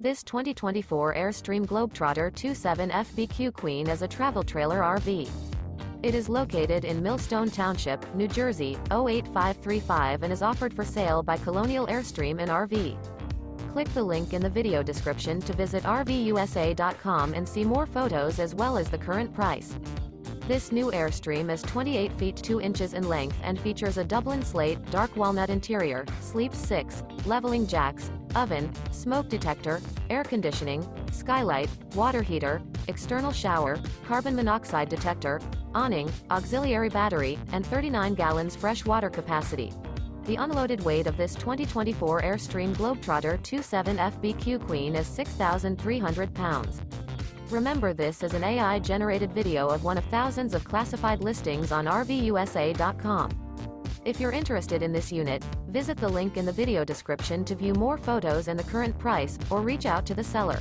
This 2024 Airstream Globetrotter 27 FBQ Queen is a travel trailer RV. It is located in Millstone Township, New Jersey, 08535 and is offered for sale by Colonial Airstream RV. Click the link in the video description to visit RVUSA.com and see more photos as well as the current price. This new Airstream is 28 feet 2 inches in length and features a Dublin Slate, dark walnut interior, sleeps 6, leveling jacks, oven, smoke detector, air conditioning, skylight, water heater, external shower, carbon monoxide detector, awning, auxiliary battery, and 39 gallons fresh water capacity. The unloaded weight of this 2024 Airstream Globetrotter 27 FBQ Queen is 6,300 pounds. Remember, this is an AI-generated video of one of thousands of classified listings on RVUSA.com. If you're interested in this unit, visit the link in the video description to view more photos and the current price, or reach out to the seller.